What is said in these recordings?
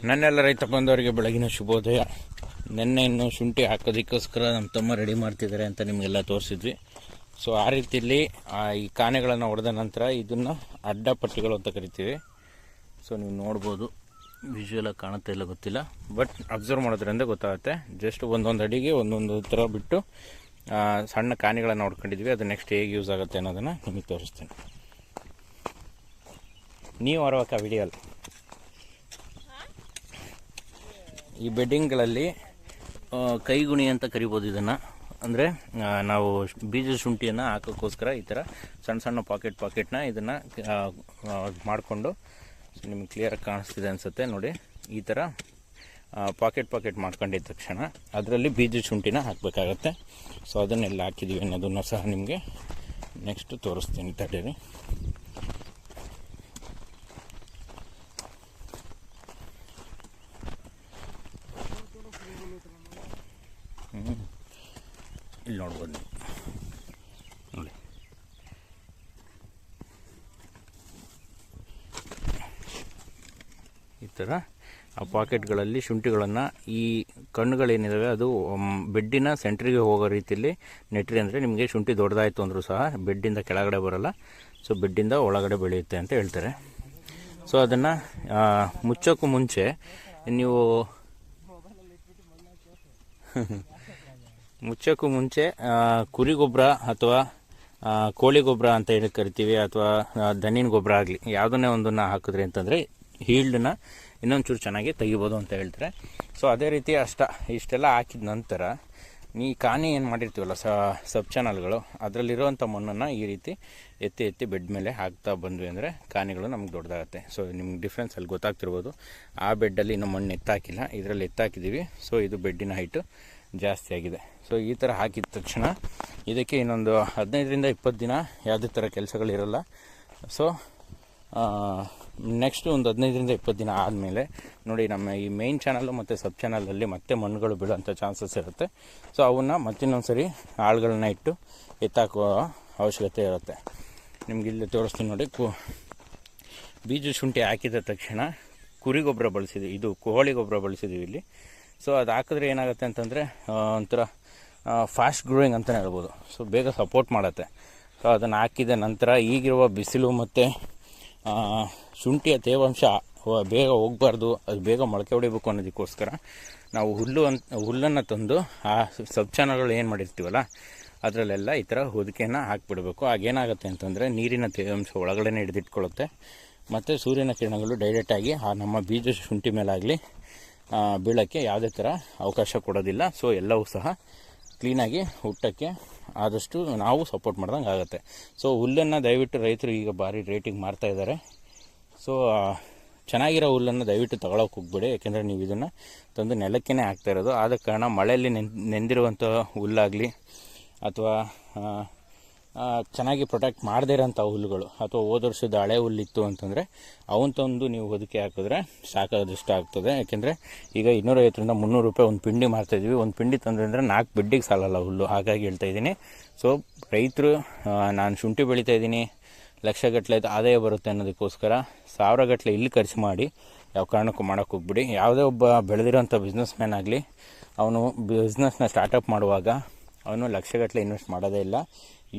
ನನ್ನೆಲ್ಲ ರೈತ ಬಂದವರಿಗೆ ಬೆಳಗಿನ ಶುಭೋದಯ. ನೆನ್ನೆ ಇನ್ನು ಶುಂಠಿ ಹಾಕೋದಕ್ಕೋಸ್ಕರ ನಮ್ಮ ತಮ್ಮ ರೆಡಿ ಮಾಡ್ತಿದ್ದಾರೆ ಅಂತ ನಿಮಗೆಲ್ಲ ತೋರಿಸಿದ್ವಿ. ಸೊ ಆ ರೀತಿಯಲ್ಲಿ ಈ ಕಾನೆಗಳನ್ನು ಹೊಡೆದ ನಂತರ ಇದನ್ನು ಅಡ್ಡ ಪಟ್ಟಿಗಳು ಅಂತ ಕರಿತೀವಿ. ಸೊ ನೀವು ನೋಡ್ಬೋದು, ವಿಜುವಲಾಗಿ ಕಾಣುತ್ತೆ ಇಲ್ಲ ಗೊತ್ತಿಲ್ಲ, ಬಟ್ ಅಬ್ಸರ್ವ್ ಮಾಡೋದ್ರಿಂದ ಗೊತ್ತಾಗುತ್ತೆ. ಜಸ್ಟ್ ಒಂದೊಂದು ಅಡಿಗೆ ಒಂದೊಂದು ಥರ ಬಿಟ್ಟು ಸಣ್ಣ ಕಾನೆಗಳನ್ನು ಹೊಡ್ಕೊಂಡಿದ್ವಿ. ಅದು ನೆಕ್ಸ್ಟ್ ಹೇಗೆ ಯೂಸ್ ಆಗುತ್ತೆ ಅನ್ನೋದನ್ನು ನಿಮಗೆ ತೋರಿಸ್ತೇನೆ. ನೀವು ಹೊರವಕ್ಕ ವಿಡಿಯೋ ಅಲ್ಲ, ಈ ಬೆಡ್ಡಿಂಗ್ಗಳಲ್ಲಿ ಕೈಗುಣಿ ಅಂತ ಕರಿಬೋದು ಇದನ್ನು. ಅಂದರೆ ನಾವು ಬೀಜದ ಶುಂಠಿಯನ್ನು ಹಾಕೋಕ್ಕೋಸ್ಕರ ಈ ಥರ ಸಣ್ಣ ಸಣ್ಣ ಪಾಕೆಟ್ನ ಇದನ್ನು ಮಾಡಿಕೊಂಡು, ನಿಮಗೆ ಕ್ಲಿಯರಾಗಿ ಕಾಣಿಸ್ತಿದೆ ಅನಿಸುತ್ತೆ ನೋಡಿ. ಈ ಥರ ಪಾಕೆಟ್ ಮಾಡ್ಕೊಂಡಿದ್ದ ತಕ್ಷಣ ಅದರಲ್ಲಿ ಬೀಜದ ಶುಂಠಿನ ಹಾಕಬೇಕಾಗತ್ತೆ. ಸೊ ಅದನ್ನೆಲ್ಲ ಹಾಕಿದ್ದೀವಿ ಅನ್ನೋದನ್ನು ಸಹ ನಿಮಗೆ ನೆಕ್ಸ್ಟ್ ತೋರಿಸ್ತೀನಿ, ತಡೀರಿ. ಇಲ್ಲಿ ನೋಡ್ಬೋದು ನೀವು ನೋಡಿ, ಈ ಥರ ಆ ಪಾಕೆಟ್ಗಳಲ್ಲಿ ಶುಂಠಿಗಳನ್ನು ಈ ಕಣ್ಣುಗಳೇನಿದ್ದಾವೆ ಅದು ಬೆಡ್ಡಿನ ಸೆಂಟ್ರಿಗೆ ಹೋಗೋ ರೀತಿಯಲ್ಲಿ ನೆಟ್ರಿ. ಅಂದರೆ ನಿಮಗೆ ಶುಂಠಿ ದೊಡ್ಡದಾಯಿತು ಅಂದರೂ ಸಹ ಬೆಡ್ಡಿಂದ ಕೆಳಗಡೆ ಬರೋಲ್ಲ, ಸೊ ಬೆಡ್ಡಿಂದ ಒಳಗಡೆ ಬೆಳೆಯುತ್ತೆ ಅಂತ ಹೇಳ್ತಾರೆ. ಸೊ ಅದನ್ನು ಮುಚ್ಚೋಕ್ಕೂ ಮುಂಚೆ ನೀವು ಕುರಿ ಗೊಬ್ಬರ ಅಥವಾ ಕೋಳಿ ಗೊಬ್ಬರ ಅಂತ ಹೇಳಿ ಕರಿತೀವಿ, ಅಥವಾ ದನಿನ ಗೊಬ್ಬರ ಆಗಲಿ ಯಾವುದನ್ನೇ ಒಂದನ್ನು ಹಾಕಿದ್ರಿ ಅಂತಂದರೆ ಹೀಲ್ಡನ್ನ ಇನ್ನೊಂಚೂರು ಚೆನ್ನಾಗಿ ತೆಗಿಬೋದು ಅಂತ ಹೇಳ್ತಾರೆ. ಸೊ ಅದೇ ರೀತಿ ಇಷ್ಟೆಲ್ಲ ಹಾಕಿದ ನಂತರ ಈ ಕಾನಿ ಏನು ಮಾಡಿರ್ತೀವಲ್ಲ ಸಬ್ ಚಾನಲ್ಗಳು, ಅದರಲ್ಲಿರುವಂಥ ಮಣ್ಣನ್ನು ಈ ರೀತಿ ಎತ್ತಿ ಬೆಡ್ ಮೇಲೆ ಹಾಕ್ತಾ ಬಂದ್ವಿ ಅಂದರೆ ಕಾನಿಗಳು ನಮ್ಗೆ ದೊಡ್ಡದಾಗುತ್ತೆ. ಸೊ ನಿಮ್ಗೆ ಡಿಫ್ರೆನ್ಸ್ ಅಲ್ಲಿ ಗೊತ್ತಾಗ್ತಿರ್ಬೋದು. ಆ ಬೆಡ್ಡಲ್ಲಿ ಇನ್ನೂ ಮಣ್ಣು ಎತ್ತಾಕಿಲ್ಲ, ಇದರಲ್ಲಿ ಎತ್ತಾಕಿದ್ದೀವಿ. ಸೊ ಇದು ಬೆಡ್ಡಿನ ಹೈಟು ಜಾಸ್ತಿ ಆಗಿದೆ. ಸೊ ಈ ಥರ ಹಾಕಿದ ತಕ್ಷಣ ಇದಕ್ಕೆ ಇನ್ನೊಂದು 15ರಿಂದ 20 ದಿನ ಯಾವುದೇ ಥರ ಕೆಲಸಗಳಿರಲ್ಲ. ಸೊ ನೆಕ್ಸ್ಟು ಒಂದು 15ರಿಂದ 20 ದಿನ ಆದಮೇಲೆ ನೋಡಿ, ನಮ್ಮ ಈ ಮೇನ್ ಚಾನಲ್ಲು ಮತ್ತು ಸಬ್ ಚಾನಲಲ್ಲಿ ಮತ್ತೆ ಮಣ್ಣುಗಳು ಬೀಳೋಂಥ ಚಾನ್ಸಸ್ ಇರುತ್ತೆ. ಸೊ ಅವನ್ನ ಮತ್ತಿನ್ನೊಂದು ಸರಿ ಆಳುಗಳನ್ನ ಇಟ್ಟು ಎತ್ತಾಕುವ ಅವಶ್ಯಕತೆ ಇರುತ್ತೆ. ನಿಮ್ಗೆ ಇಲ್ಲಿ ತೋರಿಸ್ತೀನಿ ನೋಡಿ. ಬೀಜ ಶುಂಠಿ ಹಾಕಿದ ತಕ್ಷಣ ಕುರಿ ಗೊಬ್ಬರ ಬಳಸಿದ್ವಿ, ಇದು ಕೋಳಿ ಗೊಬ್ಬರ ಬಳಸಿದ್ದೀವಿ ಇಲ್ಲಿ. ಸೊ ಅದು ಹಾಕಿದ್ರೆ ಏನಾಗುತ್ತೆ ಅಂತಂದರೆ ಒಂಥರ ಫಾಸ್ಟ್ ಗ್ರೋಯಿಂಗ್ ಅಂತಲೇ ಹೇಳ್ಬೋದು. ಸೊ ಬೇಗ ಸಪೋರ್ಟ್ ಮಾಡುತ್ತೆ. ಸೊ ಅದನ್ನು ಹಾಕಿದ ನಂತರ ಈಗಿರುವ ಬಿಸಿಲು ಮತ್ತು ಶುಂಠಿಯ ತೇವಾಂಶ ಬೇಗ ಹೋಗಬಾರ್ದು, ಅದು ಬೇಗ ಮೊಳಕೆ ಹೊಡಿಬೇಕು ಅನ್ನೋದಕ್ಕೋಸ್ಕರ ನಾವು ಹುಲ್ಲನ್ನು ತಂದು ಆ ಸಬ್ ಚಾನಲ್ಗಳು ಏನು ಮಾಡಿರ್ತೀವಲ್ಲ ಅದರಲ್ಲೆಲ್ಲ ಈ ಥರ ಹೊದಿಕೆಯನ್ನು ಹಾಕಿಬಿಡಬೇಕು. ಆಗೇನಾಗುತ್ತೆ ಅಂತಂದರೆ ನೀರಿನ ತೇವಾಂಶ ಒಳಗಡೆ ಹಿಡಿದಿಟ್ಕೊಳ್ಳುತ್ತೆ, ಮತ್ತು ಸೂರ್ಯನ ಕಿರಣಗಳು ಡೈರೆಕ್ಟಾಗಿ ಆ ನಮ್ಮ ಬೀಜ ಶುಂಠಿ ಮೇಲಾಗಲಿ ಬೀಳೋಕ್ಕೆ ಯಾವುದೇ ಥರ ಅವಕಾಶ ಕೊಡೋದಿಲ್ಲ. ಸೊ ಎಲ್ಲವೂ ಸಹ ಕ್ಲೀನಾಗಿ ಹುಟ್ಟಕ್ಕೆ ಆದಷ್ಟು ನಾವು ಸಪೋರ್ಟ್ ಮಾಡ್ದಂಗೆ ಆಗುತ್ತೆ. ಸೊ ಹುಲ್ಲನ್ನು ದಯವಿಟ್ಟು ರೈತರು ಈಗ ಭಾರಿ ರೇಟಿಗೆ ಮಾರ್ತಾ ಇದ್ದಾರೆ. ಸೊ ಚೆನ್ನಾಗಿರೋ ಹುಲ್ಲನ್ನು ದಯವಿಟ್ಟು ತಗೊಳಕ್ಕೆ ಹೋಗ್ಬೇಡಿ, ಯಾಕೆಂದರೆ ನೀವು ಇದನ್ನು ತಂದು ನೆಲಕ್ಕೇ ಹಾಕ್ತಾ ಇರೋದು. ಆದ ಕಾರಣ ಮಳೆಯಲ್ಲಿ ನೆಂದಿರುವಂಥ ಹುಲ್ಲಾಗಲಿ ಅಥವಾ ಚೆನ್ನಾಗಿ ಪ್ರೊಟೆಕ್ಟ್ ಮಾಡದೇ ಇರೋಂಥ ಹುಲ್ಲುಗಳು, ಅಥವಾ ಹೋದ ವರ್ಷದ ಹಳೆ ಹುಲ್ಲಿತ್ತು ಅಂತಂದರೆ ಅವನ್ನ ತಂದು ನೀವು ಹೊದಿಕೆ ಹಾಕಿದ್ರೆ ಸಾಕಾದಷ್ಟು ಆಗ್ತದೆ. ಯಾಕೆಂದರೆ ಈಗ 250ರಿಂದ 300 ರೂಪಾಯಿ ಒಂದು ಪಿಂಡಿ ಮಾರ್ತಾಯಿದ್ವಿ. ಒಂದು ಪಿಂಡಿ ತಂದರೆ 4 ಬೆಡ್ಡಿಗೆ ಸಾಲಲ್ಲ ಹುಲ್ಲು. ಹಾಗಾಗಿ ಹೇಳ್ತಾ ಇದ್ದೀನಿ. ಸೊ ರೈತರು ನಾನು ಶುಂಠಿ ಬೆಳೀತಾ ಇದ್ದೀನಿ, ಲಕ್ಷಗಟ್ಟಲೆ ಆದಾಯ ಬರುತ್ತೆ ಅನ್ನೋದಕ್ಕೋಸ್ಕರ 1000 ಗಟ್ಟಲೆ ಇಲ್ಲಿ ಖರ್ಚು ಮಾಡಿ ಯಾವ ಕಾರಣಕ್ಕೂ ಮಾಡೋಕ್ಕೆ ಹೋಗ್ಬಿಡಿ. ಯಾವುದೇ ಒಬ್ಬ ಬೆಳೆದಿರೋಂಥ ಬಿಸ್ನೆಸ್ ಮ್ಯಾನ್ ಆಗಲಿ, ಅವನು ಬಿಸ್ನೆಸ್ನ ಸ್ಟಾರ್ಟಪ್ ಮಾಡುವಾಗ ಅವನು ಲಕ್ಷಗಟ್ಟಲೆ ಇನ್ವೆಸ್ಟ್ ಮಾಡೋದೇ ಇಲ್ಲ.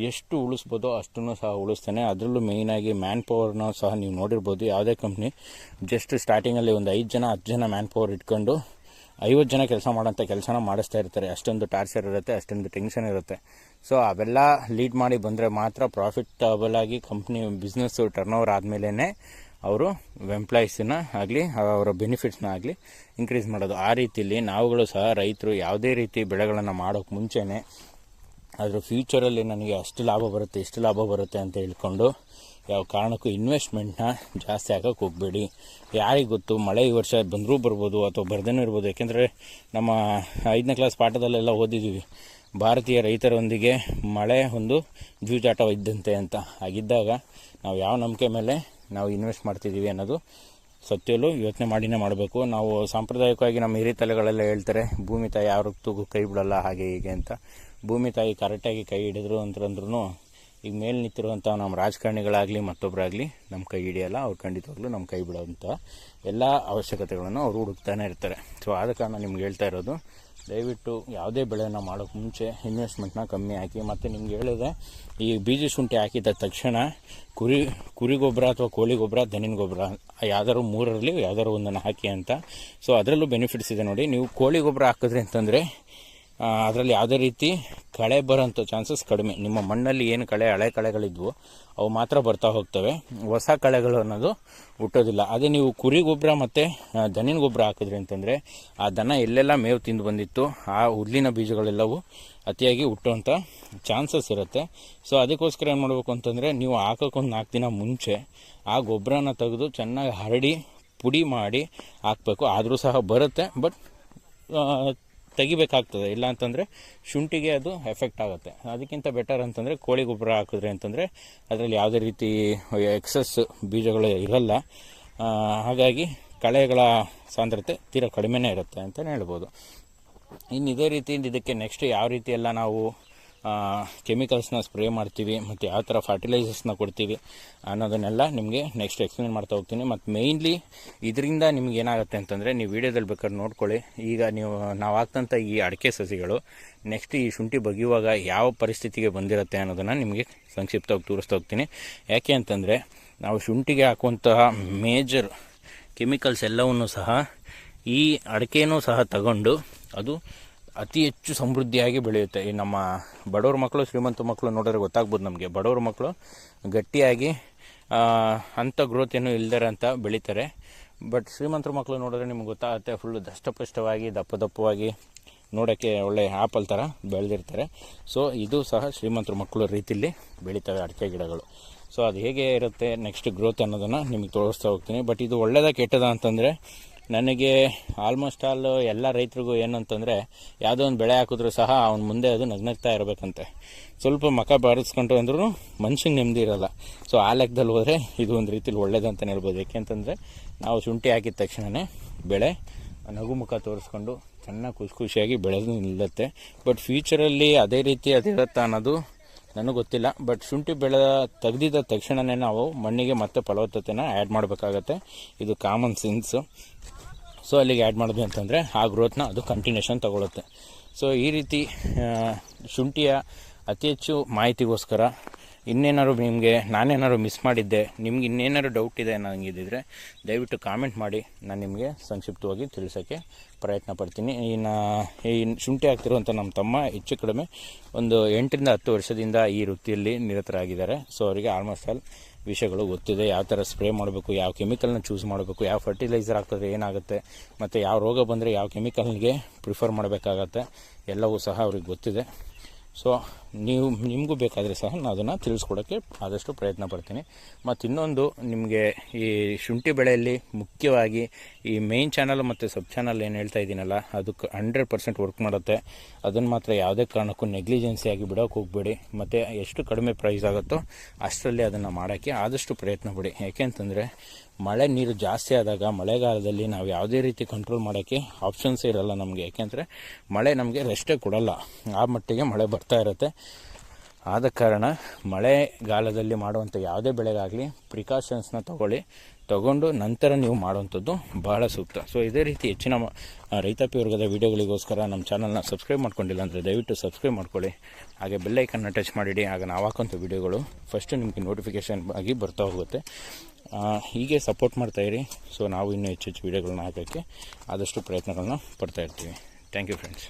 ಎಷ್ಟು ಉಳಿಸ್ಬೋದೋ ಅಷ್ಟನ್ನು ಸಹ ಉಳಿಸ್ತಾನೆ. ಅದರಲ್ಲೂ ಮೇಯ್ನಾಗಿ ಮ್ಯಾನ್ ಪವರ್ನ ಸಹ ನೀವು ನೋಡಿರ್ಬೋದು. ಯಾವುದೇ ಕಂಪ್ನಿ ಜಸ್ಟ್ ಸ್ಟಾರ್ಟಿಂಗಲ್ಲಿ ಒಂದು 5 ಜನ 10 ಜನ ಮ್ಯಾನ್ ಪವರ್ ಇಟ್ಕೊಂಡು 50 ಜನ ಕೆಲಸ ಮಾಡೋಂಥ ಕೆಲಸನ ಮಾಡಿಸ್ತಾ ಇರ್ತಾರೆ. ಅಷ್ಟೊಂದು ಟಾರ್ಚರ್ ಇರುತ್ತೆ, ಅಷ್ಟೊಂದು ಟೆನ್ಷನ್ ಇರುತ್ತೆ. ಸೊ ಅವೆಲ್ಲ ಲೀಡ್ ಮಾಡಿ ಬಂದರೆ ಮಾತ್ರ ಪ್ರಾಫಿಟಬಲ್ ಆಗಿ ಕಂಪ್ನಿ ಬಿಸ್ನೆಸ್ಸು ಟರ್ನ್ ಓವರ್ ಆದಮೇಲೆ ಅವರು ಎಂಪ್ಲಾಯೀಸನ್ನ ಆಗಲಿ ಅವರ ಬೆನಿಫಿಟ್ಸ್ನ ಆಗಲಿ ಇನ್ಕ್ರೀಸ್ ಮಾಡೋದು. ಆ ರೀತಿಯಲ್ಲಿ ನಾವುಗಳು ಸಹ ರೈತರು ಯಾವುದೇ ರೀತಿ ಬೆಳೆಗಳನ್ನು ಮಾಡೋಕ್ಕೆ ಮುಂಚೆನೇ ಅದರ ಫ್ಯೂಚರಲ್ಲಿ ನನಗೆ ಅಷ್ಟು ಲಾಭ ಬರುತ್ತೆ ಇಷ್ಟು ಲಾಭ ಬರುತ್ತೆ ಅಂತ ಹೇಳ್ಕೊಂಡು ಯಾವ ಕಾರಣಕ್ಕೂ ಇನ್ವೆಸ್ಟ್ಮೆಂಟ್ನ ಜಾಸ್ತಿ ಹಾಕೋಕ್ಕೆ ಹೋಗಬೇಡಿ. ಯಾರಿಗೆ ಗೊತ್ತು, ಮಳೆ ಈ ವರ್ಷ ಬಂದರೂ ಬರ್ಬೋದು ಅಥವಾ ಬರ್ದೇನೂ ಇರ್ಬೋದು. ಯಾಕೆಂದರೆ ನಮ್ಮ 5ನೇ ಕ್ಲಾಸ್ ಪಾಠದಲ್ಲೆಲ್ಲ ಓದಿದ್ದೀವಿ, ಭಾರತೀಯ ರೈತರೊಂದಿಗೆ ಮಳೆ ಒಂದು ಜೂಜಾಟ ಇದ್ದಂತೆ ಅಂತ. ಹಾಗಿದ್ದಾಗ ನಾವು ಯಾವ ನಂಬಿಕೆ ಮೇಲೆ ನಾವು ಇನ್ವೆಸ್ಟ್ ಮಾಡ್ತಿದ್ದೀವಿ ಅನ್ನೋದು ಸತ್ಯಲ್ಲೂ ಯೋಚನೆ ಮಾಡಿನೇ ಮಾಡಬೇಕು. ನಾವು ಸಾಂಪ್ರದಾಯಿಕವಾಗಿ ನಮ್ಮ ಹಿರಿಯ ತಲೆಗಳೆಲ್ಲ ಹೇಳ್ತಾರೆ, ಭೂಮಿ ತಾಯಿ ಯಾವತ್ತೂ ಕೈ ಬಿಡಲ್ಲ ಹಾಗೆ ಹೀಗೆ ಅಂತ. ಭೂಮಿ ತಾಯಿ ಕರೆಕ್ಟಾಗಿ ಕೈ ಹಿಡಿದ್ರು ಅಂತಂದ್ರೂ ಈಗ ಮೇಲೆ ನಿಂತಿರುವಂಥ ನಮ್ಮ ರಾಜಕಾರಣಿಗಳಾಗಲಿ ಮತ್ತೊಬ್ಬರಾಗಲಿ ನಮ್ಮ ಕೈ ಹಿಡಿಯಲ್ಲ, ಅವ್ರು ಖಂಡಿತವಾಗ್ಲೂ ನಮ್ಮ ಕೈ ಬಿಡೋಂಥ ಎಲ್ಲ ಅವಶ್ಯಕತೆಗಳನ್ನು ಅವರು ಹುಡುಕ್ತಾನೆ ಇರ್ತಾರೆ. ಸೊ ಆದ ಕಾರಣ ನಿಮ್ಗೆ ಹೇಳ್ತಾ ಇರೋದು, ದಯವಿಟ್ಟು ಯಾವುದೇ ಬೆಳೆಯನ್ನು ಮಾಡೋಕ್ಕೆ ಮುಂಚೆ ಇನ್ವೆಸ್ಟ್ಮೆಂಟ್ನ ಕಮ್ಮಿ ಹಾಕಿ. ಮತ್ತು ನಿಮ್ಗೆ ಹೇಳಿದೆ, ಈ ಬೀಜ ಶುಂಠಿ ಹಾಕಿದ ತಕ್ಷಣ ಕುರಿ ಗೊಬ್ಬರ ಅಥವಾ ಕೋಳಿ ಗೊಬ್ಬರ, ದನಿನ ಗೊಬ್ಬರ ಯಾವ್ದಾದ್ರು ಮೂರರಲ್ಲಿ ಯಾವ್ದಾದ್ರು ಒಂದನ್ನು ಹಾಕಿ ಅಂತ. ಸೊ ಅದರಲ್ಲೂ ಬೆನಿಫಿಟ್ಸ್ ಇದೆ ನೋಡಿ. ನೀವು ಕೋಳಿ ಗೊಬ್ಬರ ಹಾಕಿದ್ರಿ ಅಂತಂದರೆ ಅದರಲ್ಲಿ ಯಾವುದೇ ರೀತಿ ಕಳೆ ಬರೋಂಥ ಚಾನ್ಸಸ್ ಕಡಿಮೆ. ನಿಮ್ಮ ಮಣ್ಣಲ್ಲಿ ಏನು ಹಳೆ ಕಳೆಗಳಿದ್ವು ಅವು ಮಾತ್ರ ಬರ್ತಾ ಹೋಗ್ತವೆ, ಹೊಸ ಕಳೆಗಳು ಅನ್ನೋದು ಹುಟ್ಟೋದಿಲ್ಲ. ಅದೇ ನೀವು ಕುರಿ ಗೊಬ್ಬರ ಮತ್ತು ದನಿನ ಗೊಬ್ಬರ ಹಾಕಿದ್ರಿ ಅಂತಂದರೆ ಆ ದನ ಎಲ್ಲೆಲ್ಲ ಮೇವು ತಿಂದು ಬಂದಿತ್ತು ಆ ಹುಲ್ಲಿನ ಬೀಜಗಳೆಲ್ಲವೂ ಅತಿಯಾಗಿ ಹುಟ್ಟುವಂಥ ಚಾನ್ಸಸ್ ಇರುತ್ತೆ. ಸೊ ಅದಕ್ಕೋಸ್ಕರ ಏನು ಮಾಡಬೇಕು ಅಂತಂದರೆ, ನೀವು ಹಾಕೋಕ್ಕೊಂದು 4 ದಿನ ಮುಂಚೆ ಆ ಗೊಬ್ಬರನ ತೆಗೆದು ಚೆನ್ನಾಗಿ ಹರಡಿ ಪುಡಿ ಮಾಡಿ ಹಾಕಬೇಕು. ಆದರೂ ಸಹ ಬರುತ್ತೆ, ಬಟ್ ತೆಗಿಬೇಕಾಗ್ತದೆ. ಇಲ್ಲ ಅಂತಂದರೆ ಶುಂಠಿಗೆ ಅದು ಎಫೆಕ್ಟ್ ಆಗುತ್ತೆ. ಅದಕ್ಕಿಂತ ಬೆಟರ್ ಅಂತಂದರೆ ಕೋಳಿ ಗೊಬ್ಬರ ಹಾಕಿದ್ರಿ ಅಂತಂದರೆ ಅದರಲ್ಲಿ ಯಾವುದೇ ರೀತಿ ಎಕ್ಸಸ್ ಬೀಜಗಳು ಇರಲ್ಲ, ಹಾಗಾಗಿ ಕಳೆಗಳ ಸಾಂದ್ರತೆ ತೀರಾ ಕಡಿಮೆನೇ ಇರುತ್ತೆ ಅಂತಲೇ ಹೇಳ್ಬೋದು. ಇನ್ನು ಇದೇ ರೀತಿ ಇದಕ್ಕೆ ನೆಕ್ಸ್ಟ್ ಯಾವ ರೀತಿ ಎಲ್ಲ ನಾವು ಕೆಮಿಕಲ್ಸ್ನ ಸ್ಪ್ರೇ ಮಾಡ್ತೀವಿ ಮತ್ತು ಯಾವ ಥರ ಫರ್ಟಿಲೈಸರ್ಸ್ನ ಕೊಡ್ತೀವಿ ಅನ್ನೋದನ್ನೆಲ್ಲ ನಿಮಗೆ ನೆಕ್ಸ್ಟ್ ಎಕ್ಸ್ಪ್ಲೇನ್ ಮಾಡ್ತಾ ಹೋಗ್ತೀನಿ. ಮತ್ತು ಮೇಯ್ನ್ಲಿ ಇದರಿಂದ ನಿಮ್ಗೆ ಏನಾಗುತ್ತೆ ಅಂತಂದರೆ, ನೀವು ವೀಡಿಯೋದಲ್ಲಿ ಬೇಕಾದ್ರೆ ನೋಡ್ಕೊಳ್ಳಿ. ಈಗ ನಾವು ಹಾಕ್ತಂಥ ಈ ಅಡಿಕೆ ಸಸಿಗಳು ನೆಕ್ಸ್ಟ್ ಈ ಶುಂಠಿ ಬಗೆಯುವಾಗ ಯಾವ ಪರಿಸ್ಥಿತಿಗೆ ಬಂದಿರುತ್ತೆ ಅನ್ನೋದನ್ನು ನಿಮಗೆ ಸಂಕ್ಷಿಪ್ತವಾಗಿ ತೋರಿಸ್ತಾ ಹೋಗ್ತೀನಿ. ಯಾಕೆ ಅಂತಂದರೆ, ನಾವು ಶುಂಠಿಗೆ ಹಾಕುವಂತಹ ಮೇಜರ್ ಕೆಮಿಕಲ್ಸ್ ಎಲ್ಲವನ್ನೂ ಸಹ ಈ ಅಡಿಕೆನೂ ಸಹ ತಗೊಂಡು ಅದು ಅತಿ ಹೆಚ್ಚು ಸಮೃದ್ಧಿಯಾಗಿ ಬೆಳೆಯುತ್ತೆ. ಈ ನಮ್ಮ ಬಡವ್ರ ಮಕ್ಕಳು, ಶ್ರೀಮಂತ ಮಕ್ಕಳು ನೋಡಿದ್ರೆ ಗೊತ್ತಾಗ್ಬೋದು ನಮಗೆ. ಬಡವ್ರ ಮಕ್ಕಳು ಗಟ್ಟಿಯಾಗಿ ಅಂಥ ಗ್ರೋತ್ ಏನೂ ಇಲ್ದರೆ ಅಂತ ಬೆಳೀತಾರೆ. ಬಟ್ ಶ್ರೀಮಂತರ ಮಕ್ಕಳು ನೋಡಿದ್ರೆ ನಿಮ್ಗೆ ಗೊತ್ತಾಗುತ್ತೆ, ಫುಲ್ಲು ದಷ್ಟಪುಷ್ಟವಾಗಿ ದಪ್ಪವಾಗಿ ನೋಡೋಕ್ಕೆ ಒಳ್ಳೆ ಆ್ಯಪಲ್ ಥರ ಬೆಳೆದಿರ್ತಾರೆ. ಸೊ ಇದು ಸಹ ಶ್ರೀಮಂತರ ಮಕ್ಕಳು ರೀತಿಯಲ್ಲಿ ಬೆಳೀತವೆ ಅಡಿಕೆ ಗಿಡಗಳು. ಸೊ ಅದು ಹೇಗೆ ಇರುತ್ತೆ ನೆಕ್ಸ್ಟ್ ಗ್ರೋತ್ ಅನ್ನೋದನ್ನು ನಿಮಗೆ ತೋರಿಸ್ತಾ ಹೋಗ್ತೀನಿ. ಬಟ್ ಇದು ಒಳ್ಳೆಯದ ಕೆಟ್ಟದ ಅಂತಂದರೆ, ನನಗೆ ಆಲ್ಮೋಸ್ಟ್ ಆಲ್ ಎಲ್ಲ ರೈತರಿಗೂ ಏನಂತಂದರೆ, ಯಾವುದೋ ಒಂದು ಬೆಳೆ ಹಾಕಿದ್ರೂ ಸಹ ಅವ್ನ ಮುಂದೆ ಅದು ನಗ್ನಗ್ತಾ ಇರಬೇಕಂತೆ. ಸ್ವಲ್ಪ ಮಖ ಬಾರಿಸ್ಕೊಂಡು ಅಂದ್ರೂ ಮನುಷ್ಯಂಗೆ ನೆಮ್ಮದಿ ಇರೋಲ್ಲ. ಸೊ ಆ ಲೆಕ್ಕದಲ್ಲಿ ಹೋದರೆ ಇದು ಒಂದು ರೀತಿಲಿ ಒಳ್ಳೇದಂತಲೇ ಹೇಳ್ಬೋದು. ಯಾಕೆಂತಂದರೆ, ನಾವು ಶುಂಠಿ ಹಾಕಿದ ತಕ್ಷಣವೇ ಬೆಳೆ ನಗುಮುಖ ತೋರಿಸ್ಕೊಂಡು ಚೆನ್ನಾಗಿ ಖುಷಿಯಾಗಿ ಬೆಳೆದು ನಿಲ್ಲುತ್ತೆ. ಬಟ್ ಫ್ಯೂಚರಲ್ಲಿ ಅದೇ ರೀತಿ ಅದಿರುತ್ತಾ ಅನ್ನೋದು ನನಗೆ ಗೊತ್ತಿಲ್ಲ. ಬಟ್ ಶುಂಠಿ ಬೆಳೆ ತೆಗೆದಿದ್ದ ತಕ್ಷಣವೇ ನಾವು ಮಣ್ಣಿಗೆ ಮತ್ತೆ ಫಲವತ್ತತೆನ ಆ್ಯಡ್ ಮಾಡಬೇಕಾಗತ್ತೆ. ಇದು ಕಾಮನ್ ಸೆನ್ಸು. ಸೊ ಅಲ್ಲಿಗೆ ಆ್ಯಡ್ ಮಾಡಿದ್ವಿ ಅಂತಂದರೆ ಆ ಗ್ರೋತ್ನ ಅದು ಕಂಟಿನ್ಯೂಷನ್ ತಗೊಳುತ್ತೆ. ಸೊ ಈ ರೀತಿ ಶುಂಠಿಯ ಅತಿ ಹೆಚ್ಚು ಮಾಹಿತಿಗೋಸ್ಕರ ಇನ್ನೇನಾದ್ರು ನಿಮಗೆ ನಾನೇನಾದ್ರು ಮಿಸ್ ಮಾಡಿದ್ದೆ, ನಿಮ್ಗೆ ಇನ್ನೇನಾದ್ರು ಡೌಟ್ ಇದೆ ನನಗಿದ್ದರೆ ದಯವಿಟ್ಟು ಕಾಮೆಂಟ್ ಮಾಡಿ, ನಾನು ನಿಮಗೆ ಸಂಕ್ಷಿಪ್ತವಾಗಿ ತಿಳಿಸೋಕ್ಕೆ ಪ್ರಯತ್ನ ಪಡ್ತೀನಿ. ಈ ಶುಂಠಿ ಹಾಕ್ತಿರುವಂಥ ನಮ್ಮ ತಮ್ಮ ಹೆಚ್ಚು ಕಡಿಮೆ ಒಂದು 8ರಿಂದ 10 ವರ್ಷದಿಂದ ಈ ವೃತ್ತಿಯಲ್ಲಿ ನಿರತರಾಗಿದ್ದಾರೆ. ಸೊ ಅವರಿಗೆ ಆಲ್ಮೋಸ್ಟ್ ಆಲ್ ವಿಷಯಗಳು ಗೊತ್ತಿದೆ. ಯಾವ ಥರ ಸ್ಪ್ರೇ ಮಾಡಬೇಕು, ಯಾವ ಕೆಮಿಕಲ್ನ ಚೂಸ್ ಮಾಡಬೇಕು, ಯಾವ ಫರ್ಟಿಲೈಸರ್ ಹಾಕಿದ್ರೆ ಏನಾಗುತ್ತೆ, ಮತ್ತು ಯಾವ ರೋಗ ಬಂದರೆ ಯಾವ ಕೆಮಿಕಲ್ಗೆ ಪ್ರಿಫರ್ ಮಾಡಬೇಕಾಗತ್ತೆ, ಎಲ್ಲವೂ ಸಹ ಅವ್ರಿಗೆ ಗೊತ್ತಿದೆ. ಸೊ ನಿಮಗೂ ಬೇಕಾದರೆ ಸಹ ನಾನು ಅದನ್ನು ತಿಳಿಸ್ಕೊಡೋಕ್ಕೆ ಆದಷ್ಟು ಪ್ರಯತ್ನ ಪಡ್ತೀನಿ. ಮತ್ತು ಇನ್ನೊಂದು, ನಿಮಗೆ ಈ ಶುಂಠಿ ಬೆಳೆಯಲ್ಲಿ ಮುಖ್ಯವಾಗಿ ಈ ಮೇನ್ ಚಾನಲ್ ಮತ್ತು ಸಬ್ ಚಾನಲ್ ಏನು ಹೇಳ್ತಾ ಇದ್ದೀನಲ್ಲ, ಅದಕ್ಕೆ 100% ವರ್ಕ್ ಮಾಡುತ್ತೆ. ಅದನ್ನು ಮಾತ್ರ ಯಾವುದೇ ಕಾರಣಕ್ಕೂ ನೆಗ್ಲಿಜೆನ್ಸಿಯಾಗಿ ಬಿಡೋಕೆ ಹೋಗಬೇಡಿ. ಮತ್ತು ಎಷ್ಟು ಕಡಿಮೆ ಪ್ರೈಸ್ ಆಗುತ್ತೋ ಅಷ್ಟರಲ್ಲಿ ಅದನ್ನು ಮಾಡೋಕ್ಕೆ ಆದಷ್ಟು ಪ್ರಯತ್ನ ಪಡಿ. ಯಾಕೆಂತಂದರೆ, ಮಳೆ ನೀರು ಜಾಸ್ತಿ ಆದಾಗ ಮಳೆಗಾಲದಲ್ಲಿ ನಾವು ಯಾವುದೇ ರೀತಿ ಕಂಟ್ರೋಲ್ ಮಾಡೋಕ್ಕೆ ಆಪ್ಷನ್ಸೇ ಇರೋಲ್ಲ ನಮಗೆ. ಯಾಕೆಂದರೆ ಮಳೆ ನಮಗೆ ರೆಸ್ಟೇ ಕೊಡೋಲ್ಲ, ಆ ಮಟ್ಟಿಗೆ ಮಳೆ ಬರ್ತಾ ಇರುತ್ತೆ. ಆದ ಕಾರಣ ಮಳೆಗಾಲದಲ್ಲಿ ಮಾಡುವಂಥ ಯಾವುದೇ ಬೆಳೆಗಾಗಲಿ ಪ್ರಿಕಾಷನ್ಸ್ನ ತಗೊಂಡು ನಂತರ ನೀವು ಮಾಡುವಂಥದ್ದು ಬಹಳ ಸೂಕ್ತ. ಸೊ ಇದೇ ರೀತಿ ಹೆಚ್ಚಿನ ರೈತಾಪಿ ವರ್ಗದ ವೀಡಿಯೋಗಳಿಗೋಸ್ಕರ ನಮ್ಮ ಚಾನಲ್ನ ಸಬ್ಸ್ಕ್ರೈಬ್ ಮಾಡ್ಕೊಂಡಿಲ್ಲ ಅಂದರೆ ದಯವಿಟ್ಟು ಸಬ್ಸ್ಕ್ರೈಬ್ ಮಾಡ್ಕೊಳ್ಳಿ. ಹಾಗೆ ಬೆಲ್ಲೈಕನ್ನ ಟಚ್ ಮಾಡಿಡಿ. ಆಗ ನಾವು ಹಾಕೋಂಥ ವೀಡಿಯೋಗಳು ಫಸ್ಟು ನಿಮಗೆ ನೋಟಿಫಿಕೇಷನ್ ಆಗಿ ಬರ್ತಾ ಹೋಗುತ್ತೆ. ಹೀಗೆ ಸಪೋರ್ಟ್ ಮಾಡ್ತಾಯಿರಿ. ಸೊ ನಾವು ಇನ್ನೂ ಹೆಚ್ಚು ವೀಡಿಯೋಗಳನ್ನ ಹಾಕೋಕ್ಕೆ ಆದಷ್ಟು ಪ್ರಯತ್ನಗಳನ್ನ ಪಡ್ತಾಯಿರ್ತೀವಿ. Thank you friends.